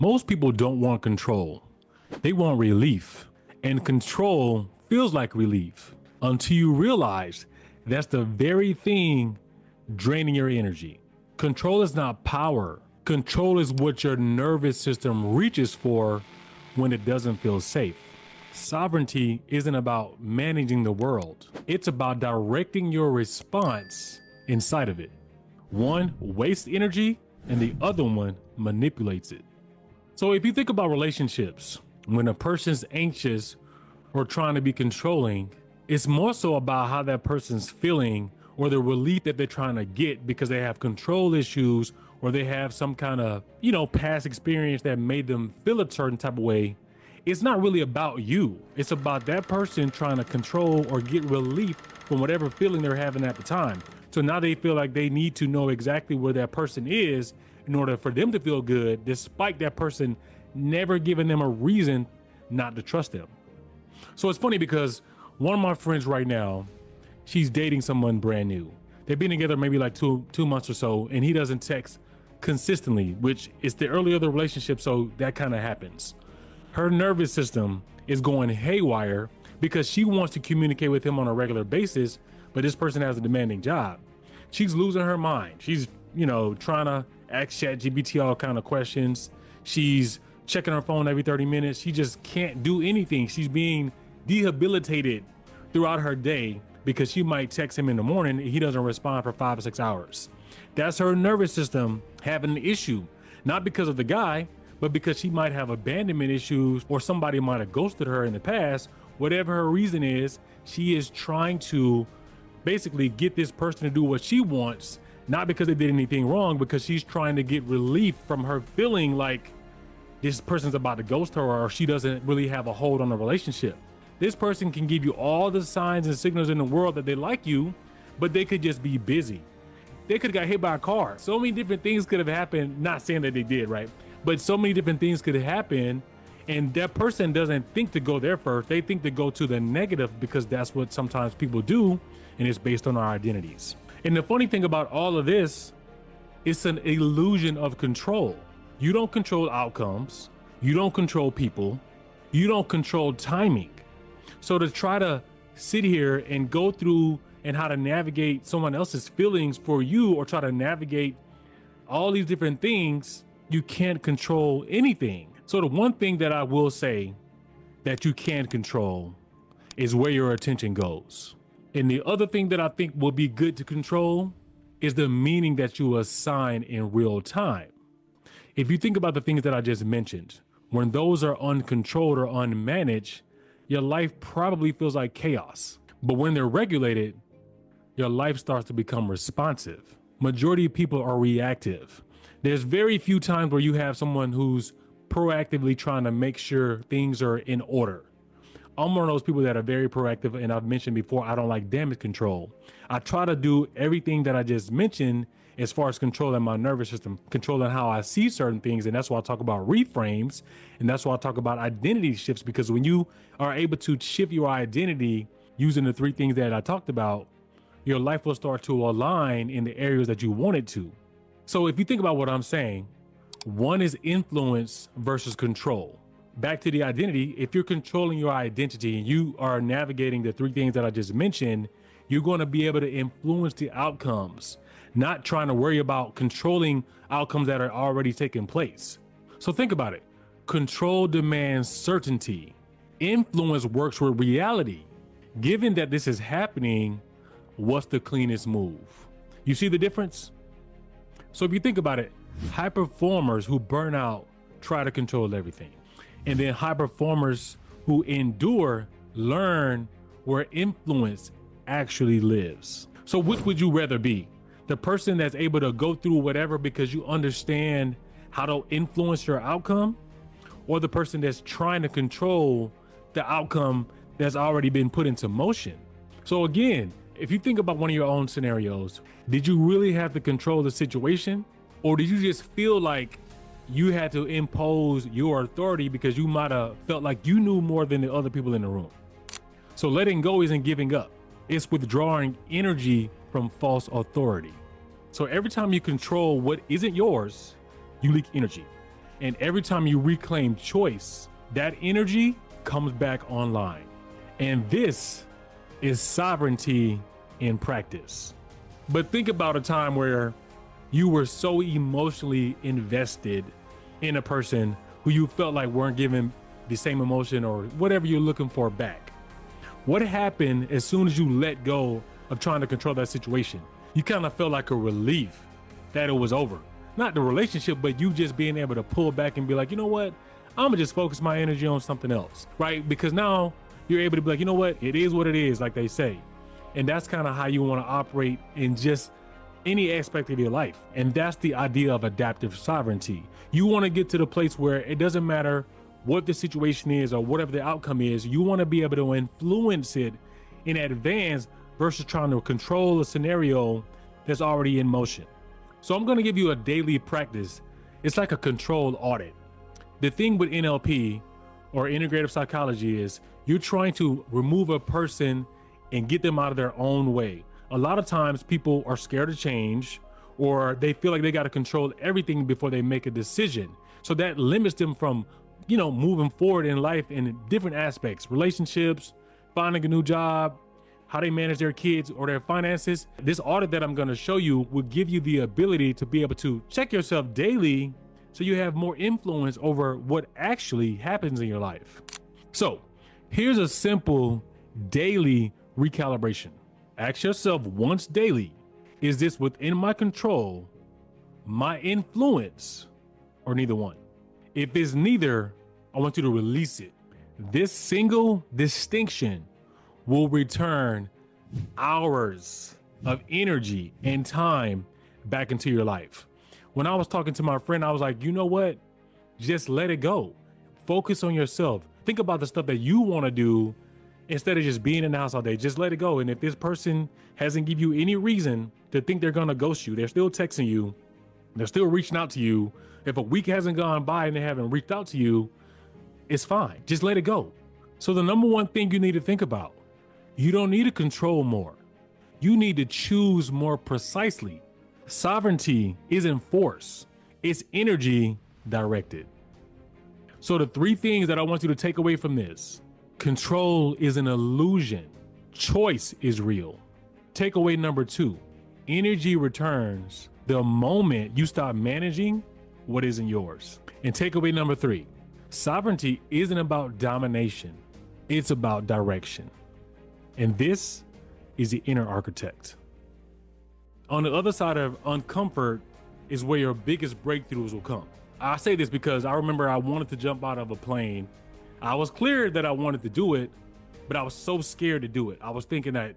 Most people don't want control. They want relief. And control feels like relief until you realize that's the very thing draining your energy. Control is not power. Control is what your nervous system reaches for when it doesn't feel safe. Sovereignty isn't about managing the world. It's about directing your response inside of it. One wastes energy and the other one manipulates it. So if you think about relationships, when a person's anxious or trying to be controlling, it's more so about how that person's feeling or the relief that they're trying to get because they have control issues or they have some kind of, past experience that made them feel a certain type of way. It's not really about you. It's about that person trying to control or get relief from whatever feeling they're having at the time. So now they feel like they need to know exactly where that person is in order for them to feel good, despite that person never giving them a reason not to trust them. So it's funny because one of my friends right now, she's dating someone brand new. They've been together maybe like two months or so, and he doesn't text consistently, which is the early of the relationship, so that kind of happens. Her nervous system is going haywire because she wants to communicate with him on a regular basis, but this person has a demanding job. She's losing her mind. She's, trying to ask ChatGPT all kind of questions. She's checking her phone every 30 minutes. She just can't do anything. She's being debilitated throughout her day because she might text him in the morning and he doesn't respond for 5 or 6 hours. That's her nervous system having an issue, not because of the guy, but because she might have abandonment issues or somebody might have ghosted her in the past. Whatever her reason is, she is trying to basically get this person to do what she wants, not because they did anything wrong, because she's trying to get relief from her feeling like this person's about to ghost her or she doesn't really have a hold on the relationship. This person can give you all the signs and signals in the world that they like you, but they could just be busy. They could have got hit by a car. So many different things could have happened, not saying that they did, right? But so many different things could have happened, and that person doesn't think to go there first. They think to go to the negative because that's what sometimes people do, and it's based on our identities. And the funny thing about all of this, it's an illusion of control. You don't control outcomes. You don't control people. You don't control timing. So to try to sit here and go through and how to navigate someone else's feelings for you or try to navigate all these different things, you can't control anything. So the one thing that I will say that you can control is where your attention goes. And the other thing that I think will be good to control is the meaning that you assign in real time. If you think about the things that I just mentioned, when those are uncontrolled or unmanaged, your life probably feels like chaos. But when they're regulated, your life starts to become responsive. Majority of people are reactive. There's very few times where you have someone who's proactively trying to make sure things are in order. I'm one of those people that are very proactive, and I've mentioned before, I don't like damage control. I try to do everything that I just mentioned as far as controlling my nervous system, controlling how I see certain things, and that's why I talk about reframes, and that's why I talk about identity shifts, because when you are able to shift your identity using the 3 things that I talked about, your life will start to align in the areas that you want it to. So if you think about what I'm saying, one is influence versus control. Back to the identity, if you're controlling your identity and you are navigating the 3 things that I just mentioned, you're going to be able to influence the outcomes, not trying to worry about controlling outcomes that are already taking place. So think about it. Control demands certainty. Influence works with reality. Given that this is happening, what's the cleanest move? You see the difference? So if you think about it, high performers who burn out try to control everything. And then high performers who endure learn where influence actually lives. So which would you rather be? The person that's able to go through whatever because you understand how to influence your outcome, or the person that's trying to control the outcome that's already been put into motion? So again, if you think about one of your own scenarios, did you really have to control the situation? Or did you just feel like you had to impose your authority because you might have felt like you knew more than the other people in the room? So letting go isn't giving up. It's withdrawing energy from false authority. So every time you control what isn't yours, you leak energy. And every time you reclaim choice, that energy comes back online. And this is sovereignty in practice. But think about a time where you were so emotionally invested in a person who you felt like weren't giving the same emotion or whatever you're looking for back. What happened as soon as you let go of trying to control that situation? You kind of felt like a relief that it was over. Not the relationship, but you just being able to pull back and be like, you know what? I'm gonna just focus my energy on something else, right? Because now you're able to be like, you know what? It is what it is, like they say. And that's kind of how you want to operate in just any aspect of your life. And that's the idea of adaptive sovereignty. You want to get to the place where it doesn't matter what the situation is or whatever the outcome is. You want to be able to influence it in advance versus trying to control a scenario that's already in motion. So I'm going to give you a daily practice. It's like a controlled audit. The thing with NLP or integrative psychology is you're trying to remove a person and get them out of their own way. A lot of times people are scared of change, or they feel like they got to control everything before they make a decision. So that limits them from, moving forward in life in different aspects, relationships, finding a new job, how they manage their kids or their finances. This audit that I'm going to show you will give you the ability to be able to check yourself daily so you have more influence over what actually happens in your life. So here's a simple daily recalibration. Ask yourself once daily, is this within my control, my influence, or neither one? If it's neither, I want you to release it. This single distinction will return hours of energy and time back into your life. When I was talking to my friend, I was like, you know what? Just let it go. Focus on yourself. Think about the stuff that you want to do instead of just being in the house all day. Just let it go. And if this person hasn't give you any reason to think they're going to ghost you, they're still texting you, they're still reaching out to you. If a week hasn't gone by and they haven't reached out to you, it's fine. Just let it go. So the number one thing you need to think about, you don't need to control more. You need to choose more precisely. Sovereignty isn't force, it's energy directed. So the three things that I want you to take away from this: control is an illusion. Choice is real. Takeaway number 2, energy returns the moment you stop managing what isn't yours. And takeaway number 3, sovereignty isn't about domination. It's about direction. And this is the inner architect. On the other side of uncomfort is where your biggest breakthroughs will come. I say this because I remember I wanted to jump out of a plane. I was clear that I wanted to do it, but I was so scared to do it. I was thinking that